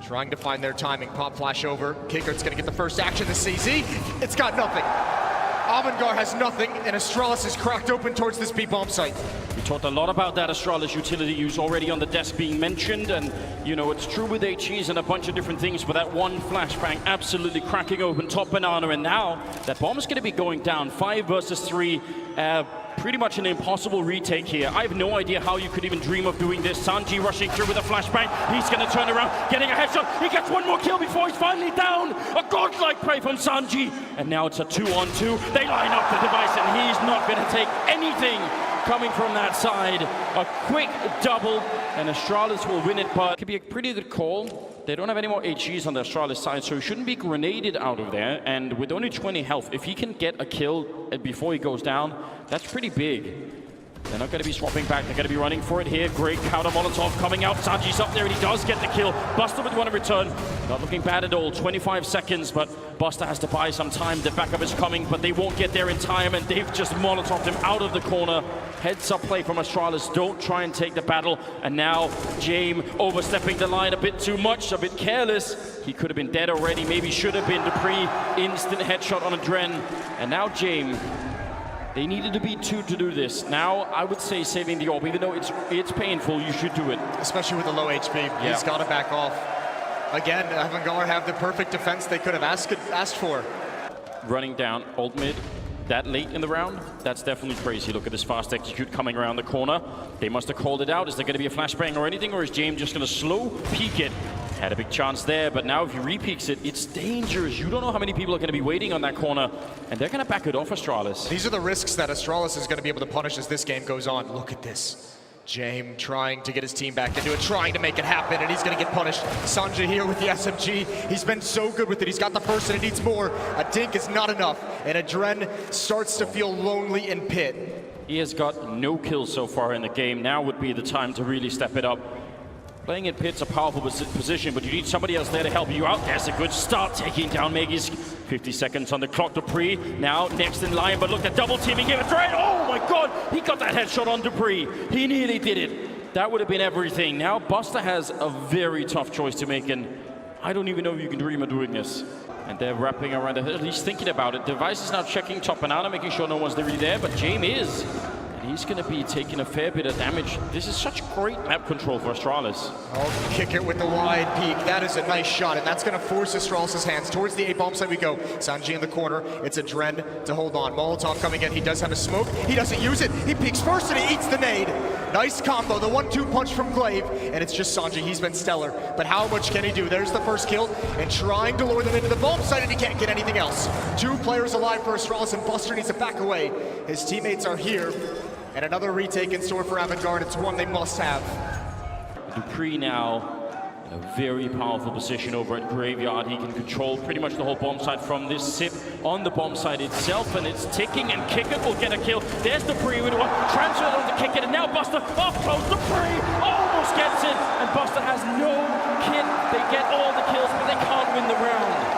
Trying to find their timing. Pop flash over. Kikert's gonna get the first action this CZ. It's got nothing. Avangar has nothing, and Astralis is cracked open towards this B bomb site. We talked a lot about that Astralis utility use already on the desk being mentioned, and you know, it's true with HEs and a bunch of different things, but that one flashbang absolutely cracking open top banana, and now that bomb is going to be going down. 5 versus 3. Pretty much an impossible retake here. I have no idea how you could even dream of doing this. Sanji rushing through with a flashbang. He's going to turn around, getting a headshot. He gets one more kill before he's finally down. A godlike play from Sanji. And now it's a 2-on-2. They line up the device, and he's not going to take anything coming from that side. A quick double, and Astralis will win it, but it could be a pretty good call. They don't have any more HEs on the Astralis side, so he shouldn't be grenaded out of there. And with only 20 health, if he can get a kill before he goes down, that's pretty big. They're not going to be swapping back. They're going to be running for it here. Great counter Molotov coming out. Sanji's up there, and he does get the kill. Buster with one in return. Not looking bad at all. 25 seconds, but Buster has to buy some time. The backup is coming, but they won't get there in time, and they've just Molotoved him out of the corner. Heads-up play from Astralis. Don't try and take the battle. And now James overstepping the line a bit too much, a bit careless. He could have been dead already. Maybe should have been. Dupree, instant headshot on a Dren. And now James. They needed to be 2 to do this. Now, I would say saving the orb, even though it's painful, you should do it. Especially with the low HP. Yeah. He's got to back off. Again, Avangar have the perfect defense they could have asked for. Running down, ult mid, that late in the round, that's definitely crazy. Look at this fast execute coming around the corner. They must have called it out. Is there going to be a flashbang or anything, or is James just going to slow peek it? Had a big chance there, but now if he re-peeks it, it's dangerous. You don't know how many people are going to be waiting on that corner, and they're going to back it off Astralis. These are the risks that Astralis is going to be able to punish as this game goes on. Look at this. James trying to get his team back into it, trying to make it happen, and he's going to get punished. Sanji here with the SMG. He's been so good with it. He's got the first, and he needs more. A dink is not enough, and a Dren starts to feel lonely in pit. He has got no kills so far in the game. Now would be the time to really step it up. Playing in pit's a powerful position, but you need somebody else there to help you out. There's a good start, taking down Maggie's. 50 seconds on the clock. Dupree now next in line, but look at double teaming him. It's right. Oh my God, he got that headshot on Dupree. He nearly did it. That would have been everything. Now Buster has a very tough choice to make, and I don't even know if you can dream of doing this. And they're wrapping around, at least thinking about it. Device is now checking top banana, making sure no one's really there, but James is. He's going to be taking a fair bit of damage. This is such great map control for Astralis. Oh, kick it with the wide peak. That is a nice shot, and that's going to force Astralis' hands. Towards the A-bomb side we go. Sanji in the corner. It's a Dren to hold on. Molotov coming in. He does have a smoke. He doesn't use it. He peeks first, and he eats the nade. Nice combo. The 1-2 punch from Glaive, and it's just Sanji. He's been stellar. But how much can he do? There's the first kill, and trying to lure them into the bomb site, and he can't get anything else. 2 players alive for Astralis, and Buster needs to back away. His teammates are here. And another retake in store for Avangar, and it's one they must have. Dupree now in a very powerful position over at Graveyard. He can control pretty much the whole bomb site from this sip on the bomb site itself, and it's ticking, and Kickit will get a kill. There's Dupree with one, transfer on to Kickit, and now Buster up close. Dupree almost gets it, and Buster has no kit. They get all the kills, but they can't win the round.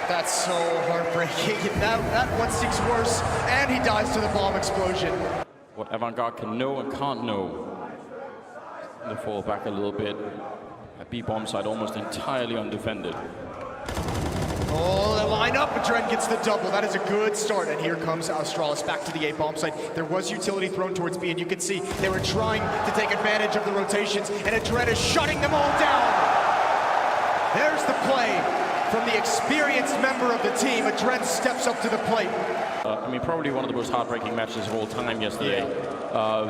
That's so heartbreaking. That one sticks worse, and he dies to the bomb explosion. What Avangar can know and can't know. They fall back a little bit. A B bomb side almost entirely undefended. Oh, they line up, but Dren gets the double. That is a good start, and here comes Astralis back to the A bomb site. There was utility thrown towards B, and you can see they were trying to take advantage of the rotations, and a Dren is shutting them all down. There's the play. From the experienced member of the team, a Dren steps up to the plate. I mean, probably one of the most heartbreaking matches of all time yesterday.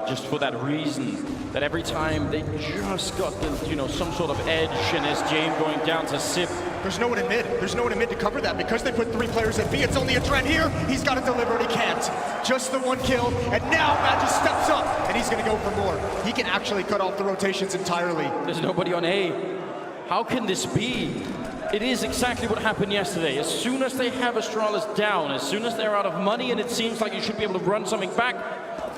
Just for that reason, that every time they just got the, you know, some sort of edge, and as James going down to sip. There's no one in mid. There's no one in mid to cover that because they put 3 players at B. It's only a Dren here. He's got to deliver, and he can't. Just the 1 kill, and now Magic steps up, and he's going to go for more. He can actually cut off the rotations entirely. There's nobody on A. How can this be? It is exactly what happened yesterday. As soon as they have Astralis down, as soon as they're out of money and it seems like you should be able to run something back,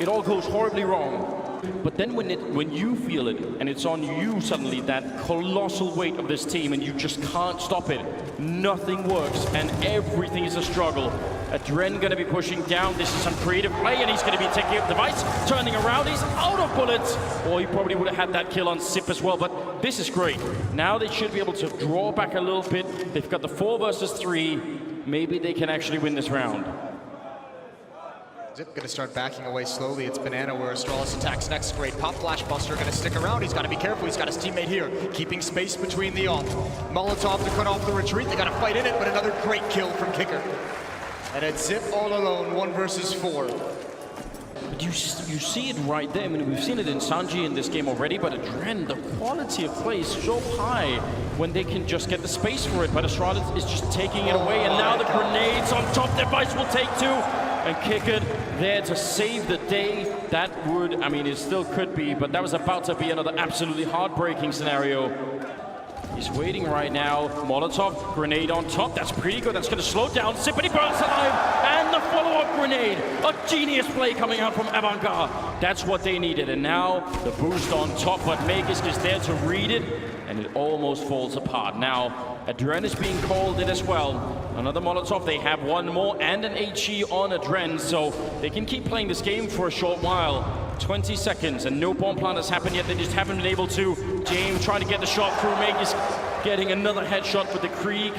it all goes horribly wrong. But then when you feel it and it's on you suddenly, that colossal weight of this team, and you just can't stop it, nothing works and everything is a struggle. Adren going to be pushing down. This is some creative play, and he's going to be taking up Device, turning around. He's out of bullets. Or he probably would have had that kill on Zip as well, but this is great. Now they should be able to draw back a little bit. They've got the 4 versus 3. Maybe they can actually win this round. Zip going to start backing away slowly. It's Banana where Astralis attacks next. Great pop flash buster going to stick around. He's got to be careful. He's got his teammate here, keeping space between the off. Molotov to cut off the retreat. They got to fight in it, but another great kill from Kicker. And it's Zip all alone, 1 versus 4. But you see it right there. I mean, we've seen it in Sanji in this game already, but Adren, the quality of play is so high when they can just get the space for it. But Astralis is just taking it away, and now the grenades on top. Device will take 2. And Kicker there to save the day. That would, I mean, it still could be, but that was about to be another absolutely heartbreaking scenario. He's waiting right now. Molotov, grenade on top. That's pretty good. That's going to slow down. Zip, and he burns alive. And the follow-up grenade. A genius play coming out from Avangar. That's what they needed. And now the boost on top, but Magisk is there to read it, and it almost falls apart. Now, Adren is being called in as well. Another Molotov. They have 1 more and an HE on Adren, so they can keep playing this game for a short while. 20 seconds, and no bomb plant has happened yet. They just haven't been able to. James trying to get the shot through. Magisk getting another headshot with the Krieg.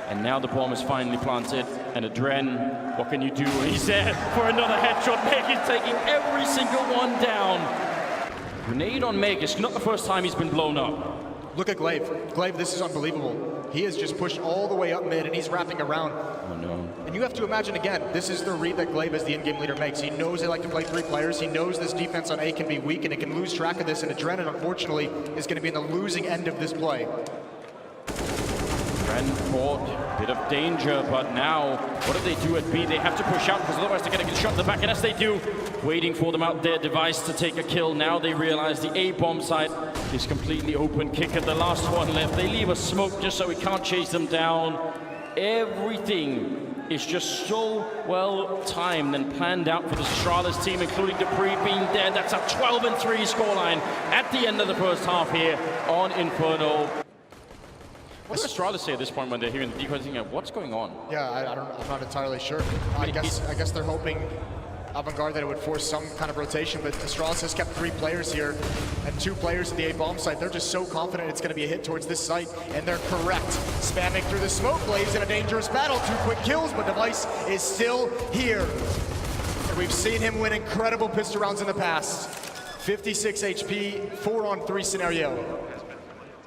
And now the bomb is finally planted. And Adren, what can you do? He's there for another headshot. Magisk taking every single one down. Grenade on Magisk, not the first time he's been blown up. Look at Glaive. Glaive, this is unbelievable. He has just pushed all the way up mid, and he's wrapping around. Oh no. And you have to imagine again, this is the read that Glaive as the in-game leader makes. He knows they like to play 3 players. He knows this defense on A can be weak, and it can lose track of this, and Adren, unfortunately, is going to be in the losing end of this play. Adren caught a bit of danger, but now, what do they do at B? They have to push out, because otherwise they're going to get shot in the back, and as they do, waiting for them out there, Device to take a kill. Now they realize the A bomb site is completely open. Kicker, the last one left. They leave a smoke just so we can't chase them down. Everything is just so well timed and planned out for the Astralis team, including Dupree being dead. That's a 12-3 scoreline at the end of the first half here on Inferno. What does Astralis say at this point when they're hearing the decoys? What's going on? Yeah, I'm not entirely sure. I guess they're hoping Avangar that it would force some kind of rotation, but Astralis has kept 3 players here and 2 players at the A bomb site. They're just so confident it's going to be a hit towards this site, and they're correct. Spamming through the smoke blaze in a dangerous battle. 2 quick kills, but Device is still here. And we've seen him win incredible pistol rounds in the past. 56 HP, 4-on-3 scenario.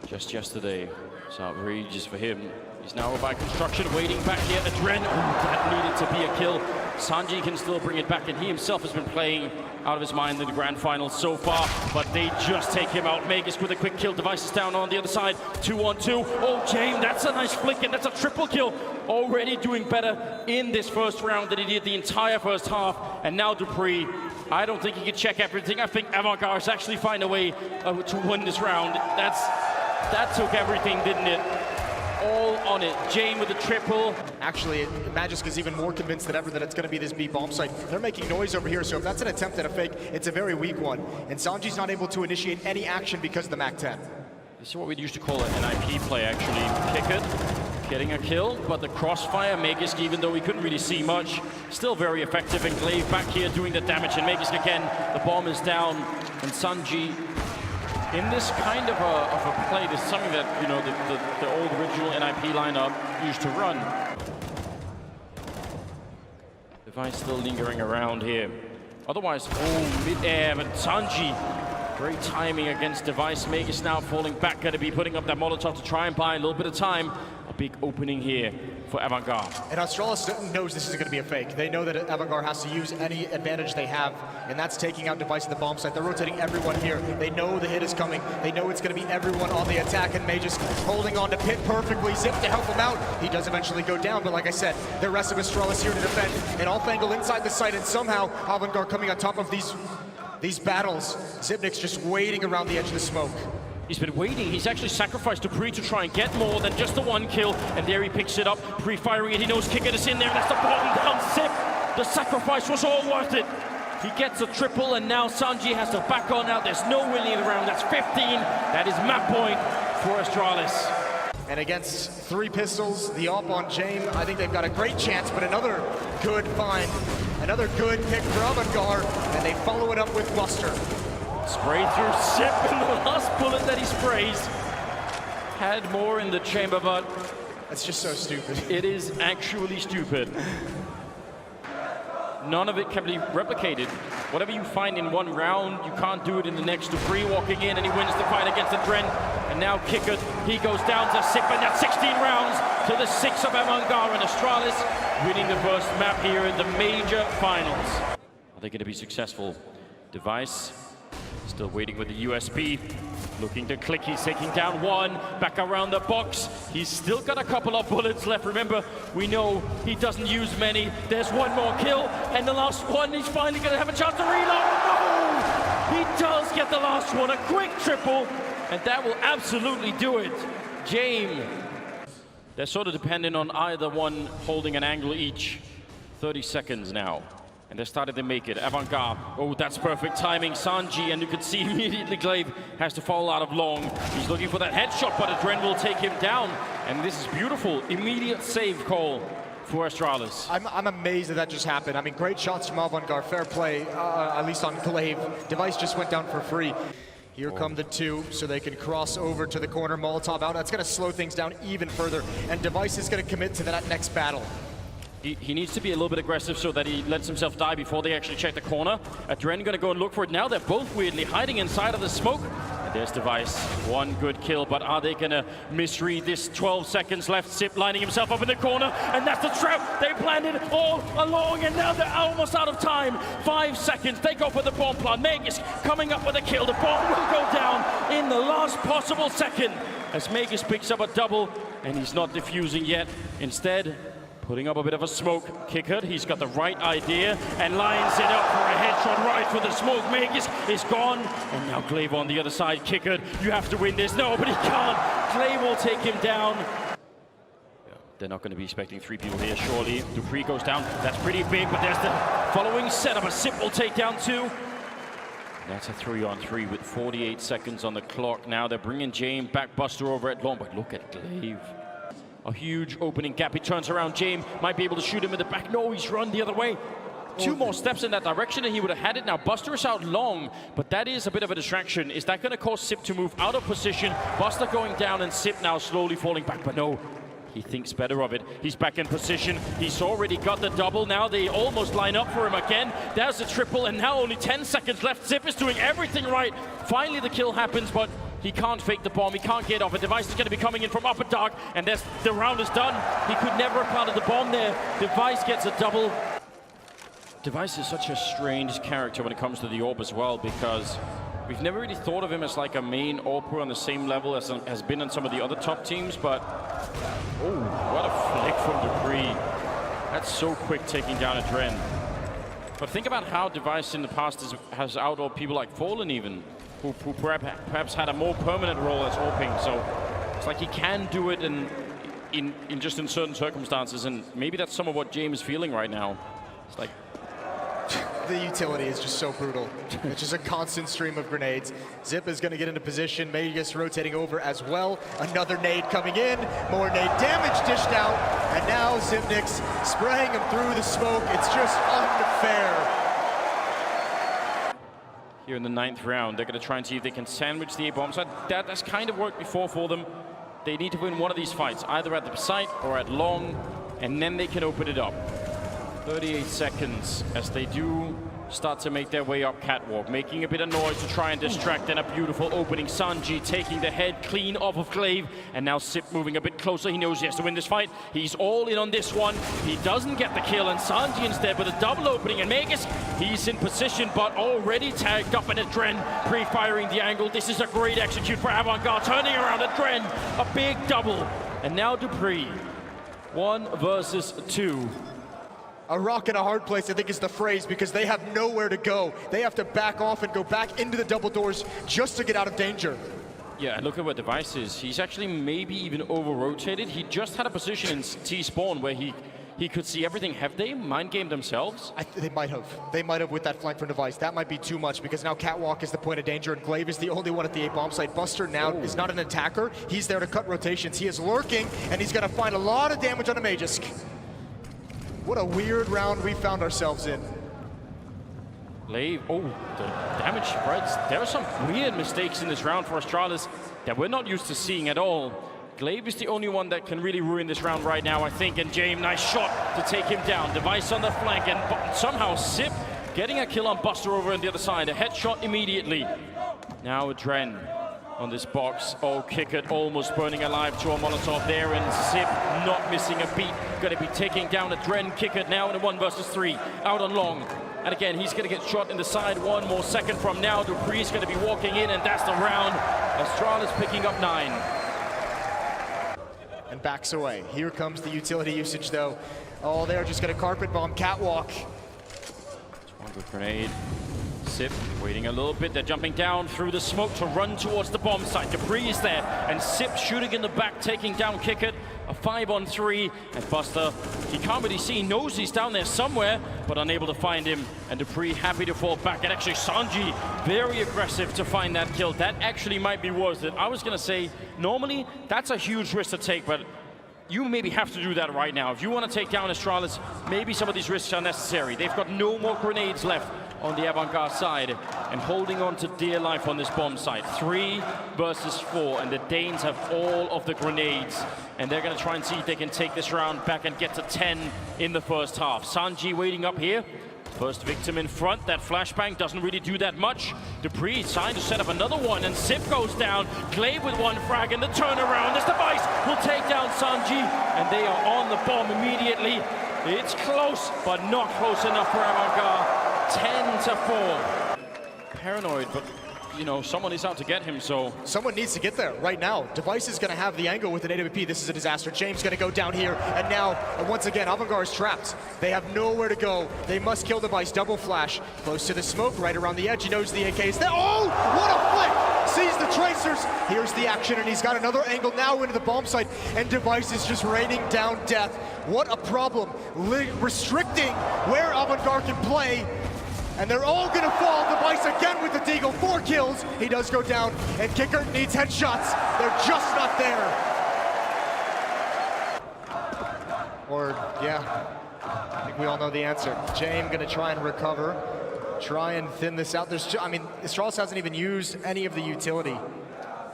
Just yesterday, it's outrageous for him. He's now by construction, waiting back here. Adren, that needed to be a kill. Sanji can still bring it back, and he himself has been playing out of his mind in the grand final so far, but they just take him out. Magisk with a quick kill. Device is down on the other side. 2-on-2. Oh, James, that's a nice flick, and that's a triple kill. Already doing better in this first round than he did the entire first half. And now Dupree, I don't think he can check everything. I think Avangar has actually find a way to win this round. That took everything, didn't it? All on it. Jane with the triple. Actually, Magisk is even more convinced than ever that it's going to be this B bomb site. They're making noise over here, so if that's an attempt at a fake, it's a very weak one. And Sanji's not able to initiate any action because of the MAC-10. This is what we used to call an IP play, actually. Kick it, getting a kill, but the crossfire, Magisk, even though we couldn't really see much, still very effective. And Glaive back here doing the damage, and Magisk again, the bomb is down, and Sanji in this kind of a play, this is something that, you know, the old original NIP lineup used to run. Device still lingering around here. Otherwise, oh, mid-air, but Sanji, great timing against Device. Magisk now falling back, going to be putting up that Molotov to try and buy a little bit of time. A big opening here for Avangar. And Astralis knows this is going to be a fake. They know that Avangar has to use any advantage they have, and that's taking out Device at the bomb site. They're rotating everyone here. They know the hit is coming. They know it's going to be everyone on the attack, and Magisk holding on to Pit perfectly. Zip to help him out. He does eventually go down, but like I said, the rest of Astralis here to defend. And Alfangle inside the site, and somehow Avangar coming on top of these battles. Zipnik's just waiting around the edge of the smoke. He's been waiting. He's actually sacrificed Dupree to try and get more than just the 1 kill. And there he picks it up, pre-firing it. He knows Kicker is in there. That's the bottom down Zip. The sacrifice was all worth it. He gets a triple, and now Sanji has to back on out. There's no winning around. That's 15. That is map point for Astralis. And against 3 pistols, the AWP on James, I think they've got a great chance, but another good find, another good pick for Avangar, and they follow it up with Buster. Spray through Sip, and the last bullet that he sprays had more in the chamber, but that's just so stupid. It is actually stupid. None of it can be replicated. Whatever you find in one round, you can't do it in the next. Dupree walking in, and he wins the fight against the Dren. And now Kickert, he goes down to Sip, and that's 16 rounds to the 6 of Avangar, and Astralis winning the first map here in the major finals. Are they going to be successful? Device still waiting with the USB. Looking to click, he's taking down 1, back around the box. He's still got a couple of bullets left. Remember, we know he doesn't use many. There's 1 more kill, and the last one, he's finally gonna have a chance to reload. No! He does get the last one, a quick triple, and that will absolutely do it. James. They're sort of dependent on either one holding an angle each. 30 seconds now. And they're starting to make it. Avangar, oh, that's perfect timing. Sanji, and you can see immediately Glaive has to fall out of long. He's looking for that headshot, but Adren will take him down. And this is beautiful. Immediate save call for Astralis. I'm amazed that just happened. I mean, great shots from Avangar. Fair play, at least on Glaive. Device just went down for free. Here come the 2, so they can cross over to the corner. Molotov out. That's going to slow things down even further. And Device is going to commit to that next battle. He needs to be a little bit aggressive so that he lets himself die before they actually check the corner. Adren going to go and look for it now. They're both weirdly hiding inside of the smoke. And there's Device. 1 good kill, but are they going to misread this? 12 seconds left. Sip lining himself up in the corner, and that's the trap. They planned it all along, and now they're almost out of time. 5 seconds. They go for the bomb plant. Magus coming up with a kill. The bomb will go down in the last possible second as Magus picks up a double, and he's not defusing yet. Instead, putting up a bit of a smoke. Kickert, he's got the right idea and lines it up for a headshot right for the smoke. Magus is gone, and now Glaive on the other side. Kickert, you have to win this. No, but he can't. Glaive will take him down. They're not going to be expecting 3 people here, surely. Dupree goes down. That's pretty big, but there's the following setup. A Sip will take down 2. That's a 3-on-3 with 48 seconds on the clock. Now they're bringing James back. Buster over at long, but look at Glaive. A huge opening gap. He turns around. James might be able to shoot him in the back. No, he's run the other way. 2 more steps in that direction and he would have had it. Now Buster is out long, but that is a bit of a distraction. Is that going to cause Sip to move out of position? Buster going down and Sip now slowly falling back, but no. He thinks better of it. He's back in position. He's already got the double. Now they almost line up for him again. There's the triple, and now only 10 seconds left. Sip is doing everything right. Finally the kill happens, but he can't fake the bomb. He can't get off. A Device is going to be coming in from upper dark, and the round is done. He could never have planted the bomb there. Device gets a double. Device is such a strange character when it comes to the AWP as well, because we've never really thought of him as like a main AWPer on the same level as has been on some of the other top teams, but oh, what a flick from Dupree. That's so quick, taking down a Dren. But think about how Device in the past has out-AWPed people like Fallen even, who perhaps had a more permanent role as AWPing. So it's like he can do it in certain circumstances, and maybe that's some of what James is feeling right now. It's like the utility is just so brutal. It's just a constant stream of grenades. Zip is going to get into position. Magus rotating over as well. Another nade coming in. More nade damage dished out. And now Zipnik's spraying him through the smoke. It's just unfair. Here in the 9th round, they're going to try and see if they can sandwich the A-bomb side. That's kind of worked before for them. They need to win one of these fights, either at the site or at long, and then they can open it up. 38 seconds as they do start to make their way up catwalk, making a bit of noise to try and distract, and a beautiful opening. Sanji taking the head clean off of Glaive, and now Sip moving a bit closer. He knows he has to win this fight. He's all in on this one. He doesn't get the kill, and Sanji instead with a double opening, and Magus, he's in position, but already tagged up, and Adren pre-firing the angle. This is a great execute for Avangar, turning around Adren, a big double, and now Dupree, 1 versus 2. A rock in a hard place, I think, is the phrase, because they have nowhere to go. They have to back off and go back into the double doors just to get out of danger. Yeah, and look at what Device is. He's actually maybe even over-rotated. He just had a position in T-spawn where he he could see everything. Have they mind-gamed themselves? They might have. They might have with that flank from Device. That might be too much because now Catwalk is the point of danger and Glaive is the only one at the A-bomb site. Buster now is not an attacker. He's there to cut rotations. He is lurking and he's going to find a lot of damage on a Magisk. What a weird round we found ourselves in. Glaive, oh, the damage spreads. There are some weird mistakes in this round for Astralis that we're not used to seeing at all. Glaive is the only one that can really ruin this round right now, I think. And James, nice shot to take him down. Device on the flank, and somehow Sip getting a kill on Buster over on the other side. A headshot immediately. Now Dren on this box. Oh, kick it, almost burning alive to a Molotov there. And Sip not missing a beat. Going to be taking down a Dren. Kick it now in a 1 versus 3. Out on long. And again, he's going to get shot in the side 1 more second from now. Dupree's going to be walking in, and that's the round. Astralis picking up 9. And backs away. Here comes the utility usage, though. Oh, they're just going to carpet bomb Catwalk. One good grenade. Sip waiting a little bit. They're jumping down through the smoke to run towards the bomb site. Dupree is there, and Sip shooting in the back, taking down Kick It. A 5-on-3, and Buster, he can't really see, knows he's down there somewhere, but unable to find him. And Dupree happy to fall back. And actually, Sanji very aggressive to find that kill. That actually might be worth it. I was gonna say, normally that's a huge risk to take, but you maybe have to do that right now. If you want to take down Astralis, maybe some of these risks are necessary. They've got no more grenades left on the Avangar side, and holding on to dear life on this bomb site. 3 versus 4, and the Danes have all of the grenades, and they're going to try and see if they can take this round back and get to 10 in the first half. Sanji waiting up here. First victim in front. That flashbang doesn't really do that much. Dupree trying to set up another one, and Sip goes down. Glaive with 1 frag, and the turnaround. This Device will take down Sanji, and they are on the bomb immediately. It's close, but not close enough for Avangar. 10 to 4. Paranoid, but you know, someone is out to get him, so. Someone needs to get there right now. Device is gonna have the angle with an AWP. This is a disaster. James gonna go down here, and now, once again, Avangar is trapped. They have nowhere to go. They must kill Device. Double flash. Close to the smoke, right around the edge. He knows the AK is there. Oh, what a flick! Sees the tracers. Here's the action, and he's got another angle now into the bomb site, and Device is just raining down death. What a problem. Restricting where Avangar can play. And they're all gonna fall. Device again with the deagle. 4 kills. He does go down, and Kicker needs headshots. They're just not there. Or, yeah, I think we all know the answer. James gonna try and recover, try and thin this out. I mean, Astralis hasn't even used any of the utility,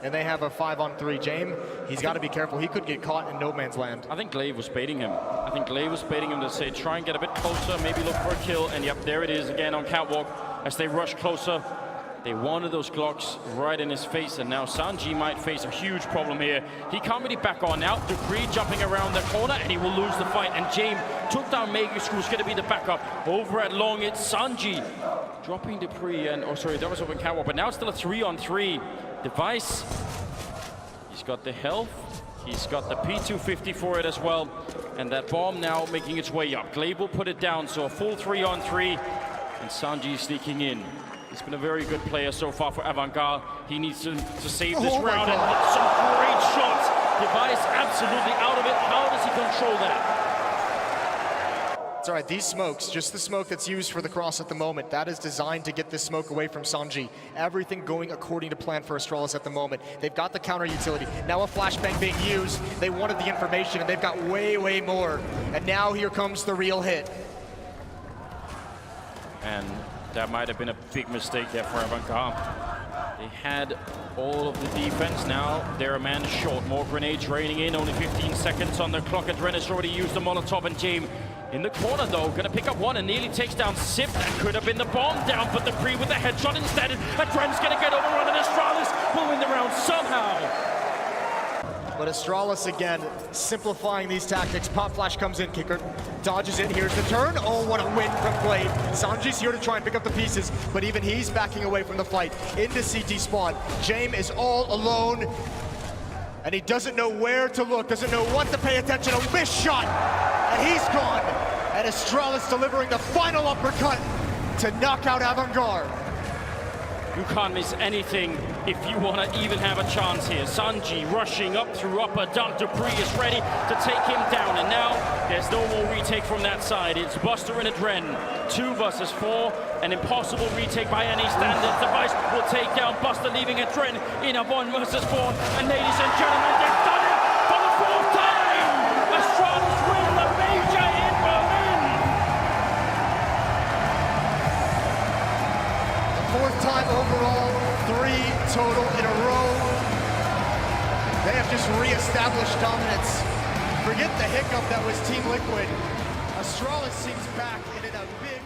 and they have a 5-on-3. James, he's got to be careful. He could get caught in no man's land. I think Glaive was baiting him. I think Glaive was baiting him to say, try and get a bit closer, maybe look for a kill. And yep, there it is again on Catwalk as they rush closer. They wanted those Glocks right in his face, and now Sanji might face a huge problem here. He can't really back on now. Dupree jumping around the corner, and he will lose the fight. And James took down Magisk, who's going to be the backup. Over at long, it's Sanji dropping Dupree, and oh sorry, that was over Catwalk, but now it's still a 3-on-3. Device, he's got the health, he's got the P250 for it as well, and that bomb now making its way up. Glaive will put it down, so a full 3-on-3, and Sanji sneaking in. He's been a very good player so far for Avangar. He needs to save this round and hit some great shots. Device absolutely out of it. How does he control that? It's all right, these smokes, just the smoke that's used for the cross at the moment, that is designed to get this smoke away from Sanji. Everything going according to plan for Astralis at the moment. They've got the counter utility. Now a flashbang being used. They wanted the information, and they've got way, way more. And now here comes the real hit. And that might have been a big mistake there for Avangar. They had all of the defense. Now they're a man short. More grenades raining in. Only 15 seconds on the clock. Adren has already used the Molotov, and James in the corner, though, gonna pick up one and nearly takes down Sip. That could have been the bomb down, but Dupree with the headshot instead. Adren's gonna get overrun, and Astralis will win the round somehow. But Astralis again, simplifying these tactics. Pop flash comes in, Kicker dodges it. Here's the turn. Oh, what a win from Glaive. Sanji's here to try and pick up the pieces, but even he's backing away from the fight into CT spawn. James is all alone, and he doesn't know where to look, doesn't know what to pay attention. A missed shot, and he's gone. And Astralis delivering the final uppercut to knock out Avangar. You can't miss anything if you want to even have a chance here. Sanji rushing up through upper dunk. Dupree is ready to take him down. And now there's no more retake from that side. It's Buster and Adren. 2 versus 4. An impossible retake by any standard device will take down Buster, leaving Adren in a 1 versus 4. And ladies and gentlemen, they've done it for the 4th time! Astralis win the major in Berlin! The 4th time overall, 3 total in a row. They have just re-established dominance. Forget the hiccup that was Team Liquid. Astralis seems back and in a big